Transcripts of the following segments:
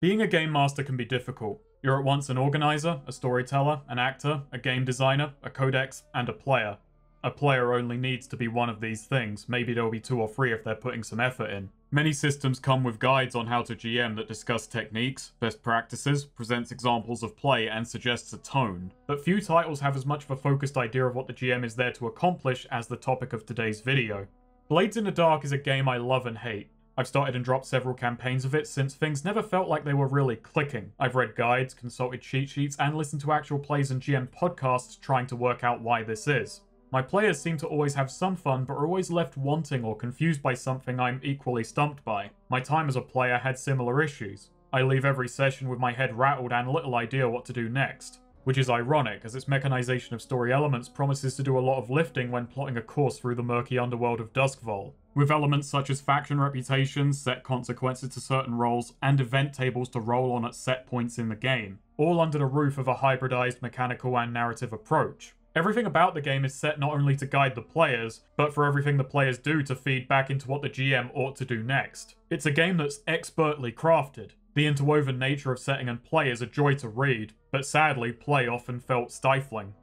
Being a game master can be difficult. You're at once an organizer, a storyteller, an actor, a game designer, a codex, and a player. A player only needs to be one of these things, maybe there'll be 2 or 3 if they're putting some effort in. Many systems come with guides on how to GM that discuss techniques, best practices, presents examples of play, and suggests a tone. But few titles have as much of a focused idea of what the GM is there to accomplish as the topic of today's video. Blades in the Dark is a game I love and hate. I've started and dropped several campaigns of it since things never felt like they were really clicking. I've read guides, consulted cheat sheets, and listened to actual plays and GM podcasts trying to work out why this is. My players seem to always have some fun, but are always left wanting or confused by something I'm equally stumped by. My time as a player had similar issues. I leave every session with my head rattled and little idea what to do next. Which is ironic, as its mechanization of story elements promises to do a lot of lifting when plotting a course through the murky underworld of Duskval. With elements such as faction reputations, set consequences to certain roles, and event tables to roll on at set points in the game, all under the roof of a hybridized mechanical and narrative approach. Everything about the game is set not only to guide the players, but for everything the players do to feed back into what the GM ought to do next. It's a game that's expertly crafted. The interwoven nature of setting and play is a joy to read, but sadly, play often felt stifling.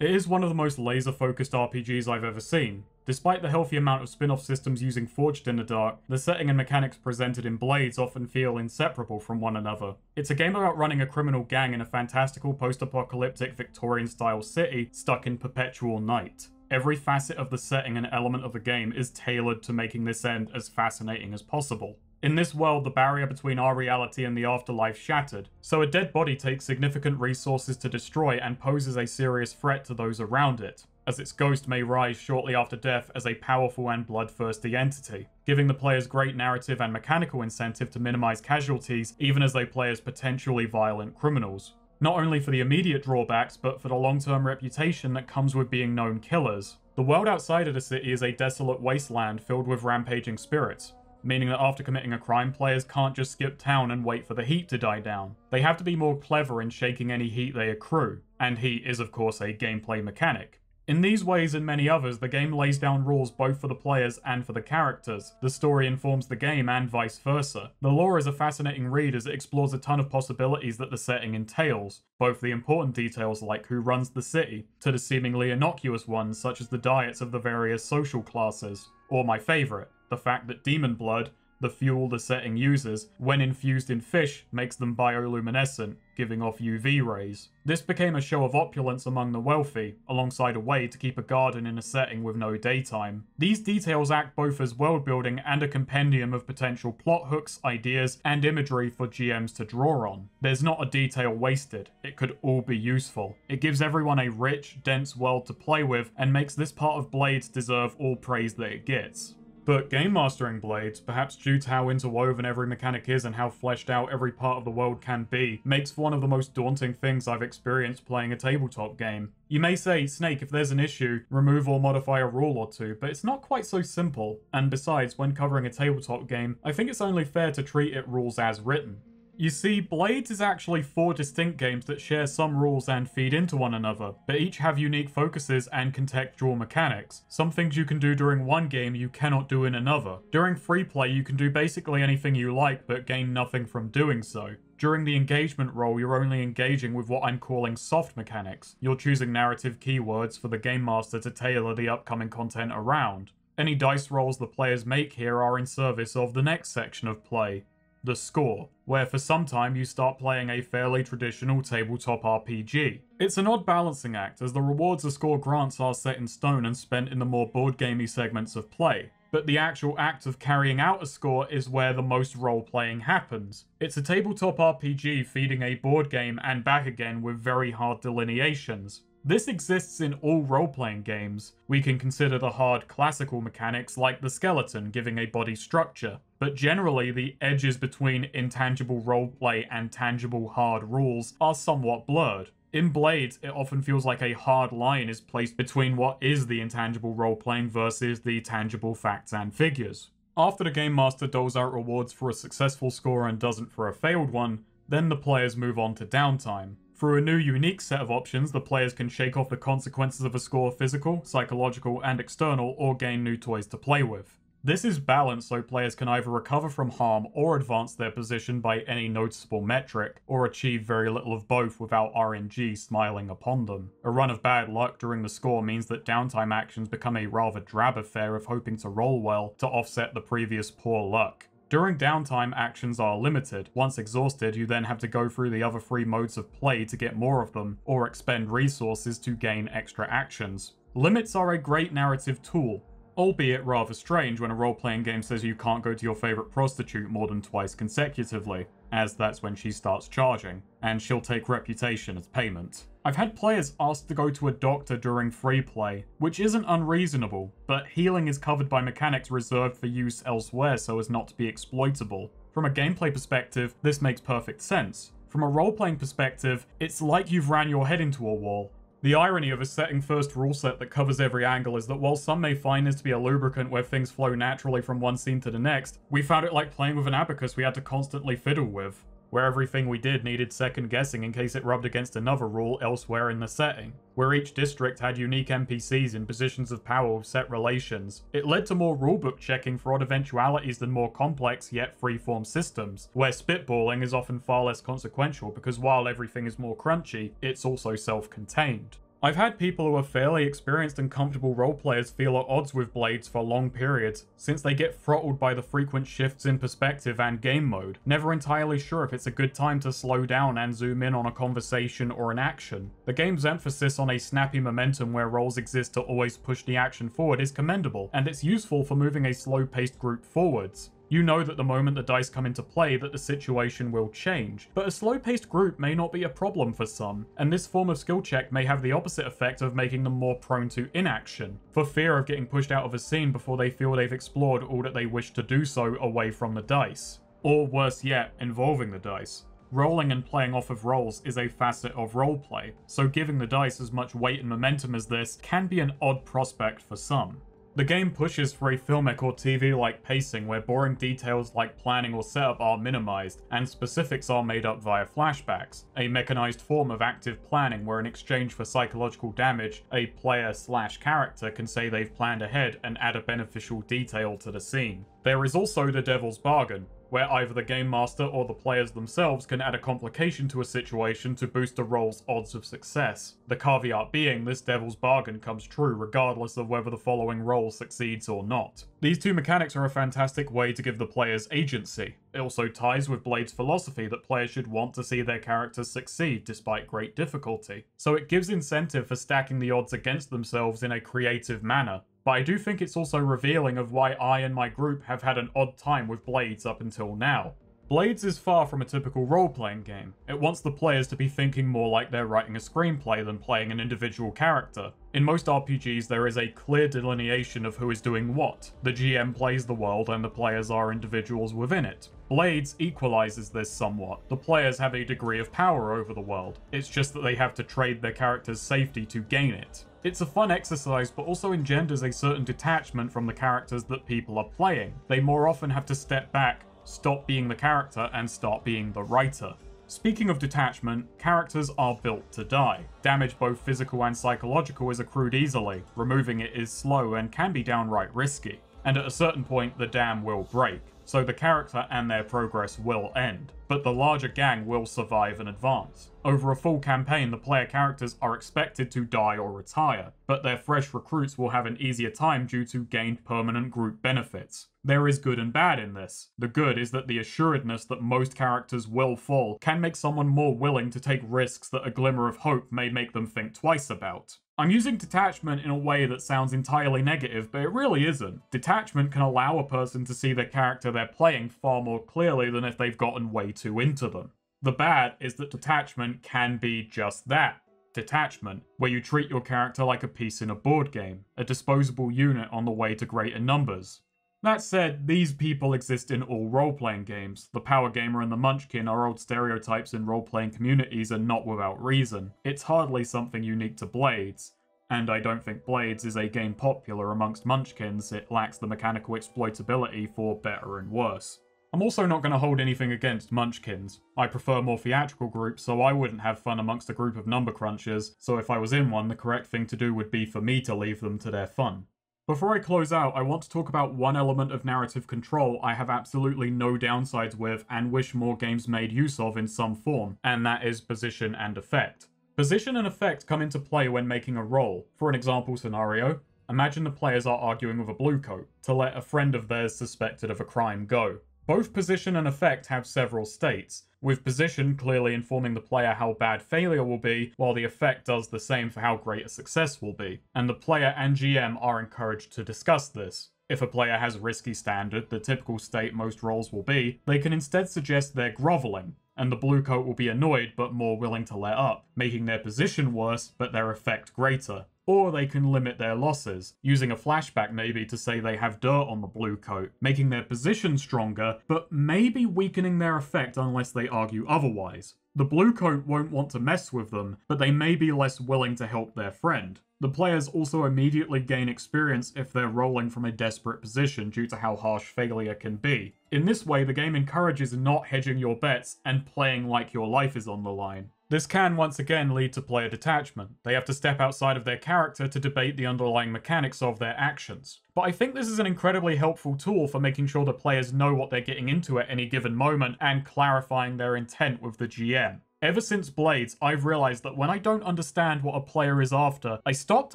It is one of the most laser-focused RPGs I've ever seen. Despite the healthy amount of spin-off systems using Forged in the Dark, the setting and mechanics presented in Blades often feel inseparable from one another. It's a game about running a criminal gang in a fantastical post-apocalyptic Victorian-style city stuck in perpetual night. Every facet of the setting and element of the game is tailored to making this end as fascinating as possible. In this world, the barrier between our reality and the afterlife shattered, so a dead body takes significant resources to destroy and poses a serious threat to those around it, as its ghost may rise shortly after death as a powerful and bloodthirsty entity, giving the players great narrative and mechanical incentive to minimize casualties even as they play as potentially violent criminals. Not only for the immediate drawbacks, but for the long-term reputation that comes with being known killers. The world outside of the city is a desolate wasteland filled with rampaging spirits, meaning that after committing a crime, players can't just skip town and wait for the heat to die down. They have to be more clever in shaking any heat they accrue, and heat is of course a gameplay mechanic. In these ways and many others, the game lays down rules both for the players and for the characters. The story informs the game and vice versa. The lore is a fascinating read as it explores a ton of possibilities that the setting entails, both the important details like who runs the city, to the seemingly innocuous ones such as the diets of the various social classes. Or my favourite, the fact that demon blood, the fuel the setting uses, when infused in fish, makes them bioluminescent, giving off UV rays. This became a show of opulence among the wealthy, alongside a way to keep a garden in a setting with no daytime. These details act both as world building and a compendium of potential plot hooks, ideas, and imagery for GMs to draw on. There's not a detail wasted, it could all be useful. It gives everyone a rich, dense world to play with, and makes this part of Blades deserve all praise that it gets. But game mastering Blades, perhaps due to how interwoven every mechanic is and how fleshed out every part of the world can be, makes for one of the most daunting things I've experienced playing a tabletop game. You may say, Snake, if there's an issue, remove or modify a rule or two, but it's not quite so simple. And besides, when covering a tabletop game, I think it's only fair to treat it rules as written. You see, Blades is actually 4 distinct games that share some rules and feed into one another, but each have unique focuses and contextual mechanics. Some things you can do during one game you cannot do in another. During free play you can do basically anything you like but gain nothing from doing so. During the engagement role you're only engaging with what I'm calling soft mechanics. You're choosing narrative keywords for the game master to tailor the upcoming content around. Any dice rolls the players make here are in service of the next section of play, the score, where for some time you start playing a fairly traditional tabletop RPG. It's an odd balancing act, as the rewards the score grants are set in stone and spent in the more board gamey segments of play, but the actual act of carrying out a score is where the most role-playing happens. It's a tabletop RPG feeding a board game and back again with very hard delineations. This exists in all role-playing games. We can consider the hard classical mechanics like the skeleton giving a body structure, but generally the edges between intangible roleplay and tangible hard rules are somewhat blurred. In Blades, it often feels like a hard line is placed between what is the intangible role-playing versus the tangible facts and figures. After the Game Master doles out rewards for a successful score and doesn't for a failed one, then the players move on to Downtime. Through a new unique set of options, the players can shake off the consequences of a score physical, psychological, and external, or gain new toys to play with. This is balanced so players can either recover from harm or advance their position by any noticeable metric, or achieve very little of both without RNG smiling upon them. A run of bad luck during the score means that downtime actions become a rather drab affair of hoping to roll well to offset the previous poor luck. During downtime, actions are limited. Once exhausted, you then have to go through the other 3 modes of play to get more of them, or expend resources to gain extra actions. Limits are a great narrative tool, albeit rather strange when a role-playing game says you can't go to your favourite prostitute more than twice consecutively, as that's when she starts charging, and she'll take reputation as payment. I've had players ask to go to a doctor during free play, which isn't unreasonable, but healing is covered by mechanics reserved for use elsewhere so as not to be exploitable. From a gameplay perspective, this makes perfect sense. From a role-playing perspective, it's like you've ran your head into a wall. The irony of a setting-first rule set that covers every angle is that while some may find this to be a lubricant where things flow naturally from one scene to the next, we found it like playing with an abacus we had to constantly fiddle with, where everything we did needed second guessing in case it rubbed against another rule elsewhere in the setting, where each district had unique NPCs in positions of power with set relations. It led to more rulebook checking for odd eventualities than more complex yet freeform systems, where spitballing is often far less consequential because while everything is more crunchy, it's also self-contained. I've had people who are fairly experienced and comfortable roleplayers feel at odds with Blades for long periods, since they get throttled by the frequent shifts in perspective and game mode, never entirely sure if it's a good time to slow down and zoom in on a conversation or an action. The game's emphasis on a snappy momentum where roles exist to always push the action forward is commendable, and it's useful for moving a slow-paced group forwards. You know that the moment the dice come into play that the situation will change, but a slow-paced group may not be a problem for some, and this form of skill check may have the opposite effect of making them more prone to inaction, for fear of getting pushed out of a scene before they feel they've explored all that they wish to do so away from the dice. Or worse yet, involving the dice. Rolling and playing off of rolls is a facet of roleplay, so giving the dice as much weight and momentum as this can be an odd prospect for some. The game pushes for a filmic or TV-like pacing where boring details like planning or setup are minimized, and specifics are made up via flashbacks, a mechanized form of active planning where in exchange for psychological damage, a player/character can say they've planned ahead and add a beneficial detail to the scene. There is also the Devil's Bargain, where either the Game Master or the players themselves can add a complication to a situation to boost a role's odds of success. The caveat being this Devil's Bargain comes true regardless of whether the following role succeeds or not. These two mechanics are a fantastic way to give the players agency. It also ties with Blade's philosophy that players should want to see their characters succeed despite great difficulty, so it gives incentive for stacking the odds against themselves in a creative manner. But I do think it's also revealing of why I and my group have had an odd time with Blades up until now. Blades is far from a typical role-playing game. It wants the players to be thinking more like they're writing a screenplay than playing an individual character. In most RPGs, there is a clear delineation of who is doing what. The GM plays the world and the players are individuals within it. Blades equalizes this somewhat. The players have a degree of power over the world. It's just that they have to trade their character's safety to gain it. It's a fun exercise, but also engenders a certain detachment from the characters that people are playing. They more often have to step back, stop being the character, and start being the writer. Speaking of detachment, characters are built to die. Damage both physical and psychological is accrued easily. Removing it is slow and can be downright risky. And at a certain point, the dam will break. So the character and their progress will end, but the larger gang will survive and advance. Over a full campaign, the player characters are expected to die or retire, but their fresh recruits will have an easier time due to gained permanent group benefits. There is good and bad in this. The good is that the assuredness that most characters will fall can make someone more willing to take risks that a glimmer of hope may make them think twice about. I'm using detachment in a way that sounds entirely negative, but it really isn't. Detachment can allow a person to see the character they're playing far more clearly than if they've gotten way too into them. The bad is that detachment can be just that. Detachment, where you treat your character like a piece in a board game, a disposable unit on the way to greater numbers. That said, these people exist in all role-playing games. The power gamer and the munchkin are old stereotypes in role-playing communities and not without reason. It's hardly something unique to Blades. And I don't think Blades is a game popular amongst munchkins. It lacks the mechanical exploitability for better and worse. I'm also not going to hold anything against munchkins. I prefer more theatrical groups, so I wouldn't have fun amongst a group of number crunchers, so if I was in one, the correct thing to do would be for me to leave them to their fun. Before I close out, I want to talk about one element of narrative control I have absolutely no downsides with and wish more games made use of in some form, and that is position and effect. Position and effect come into play when making a roll. For an example scenario, imagine the players are arguing with a bluecoat to let a friend of theirs suspected of a crime go. Both position and effect have several states, with position clearly informing the player how bad failure will be, while the effect does the same for how great a success will be, and the player and GM are encouraged to discuss this. If a player has a risky standard, the typical state most rolls will be, they can instead suggest they're grovelling, and the bluecoat will be annoyed but more willing to let up, making their position worse but their effect greater. Or they can limit their losses, using a flashback maybe to say they have dirt on the blue coat, making their position stronger, but maybe weakening their effect unless they argue otherwise. The blue coat won't want to mess with them, but they may be less willing to help their friend. The players also immediately gain experience if they're rolling from a desperate position due to how harsh failure can be. In this way, the game encourages not hedging your bets and playing like your life is on the line. This can once again lead to player detachment. They have to step outside of their character to debate the underlying mechanics of their actions. But I think this is an incredibly helpful tool for making sure the players know what they're getting into at any given moment and clarifying their intent with the GM. Ever since Blades, I've realized that when I don't understand what a player is after, I stopped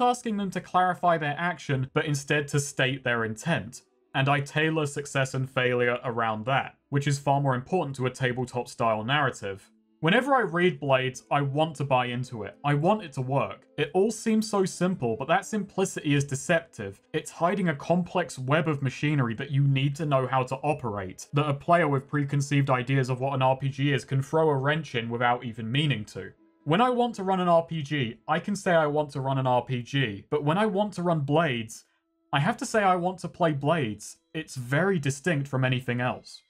asking them to clarify their action, but instead to state their intent. And I tailor success and failure around that, which is far more important to a tabletop-style narrative. Whenever I read Blades, I want to buy into it. I want it to work. It all seems so simple, but that simplicity is deceptive. It's hiding a complex web of machinery that you need to know how to operate, that a player with preconceived ideas of what an RPG is can throw a wrench in without even meaning to. When I want to run an RPG, I can say I want to run an RPG, but when I want to run Blades, I have to say I want to play Blades. It's very distinct from anything else.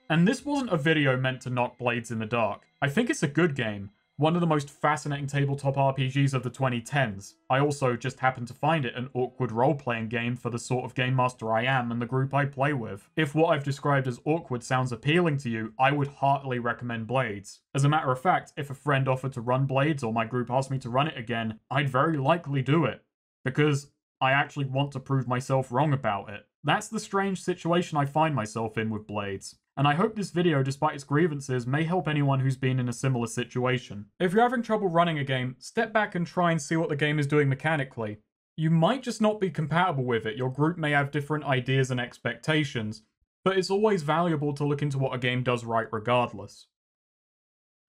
And this wasn't a video meant to knock Blades in the dark. I think it's a good game, one of the most fascinating tabletop RPGs of the 2010s. I also just happen to find it an awkward role-playing game for the sort of game master I am and the group I play with. If what I've described as awkward sounds appealing to you, I would heartily recommend Blades. As a matter of fact, if a friend offered to run Blades or my group asked me to run it again, I'd very likely do it, because I actually want to prove myself wrong about it. That's the strange situation I find myself in with Blades. And I hope this video, despite its grievances, may help anyone who's been in a similar situation. If you're having trouble running a game, step back and try and see what the game is doing mechanically. You might just not be compatible with it, your group may have different ideas and expectations, but it's always valuable to look into what a game does right regardless.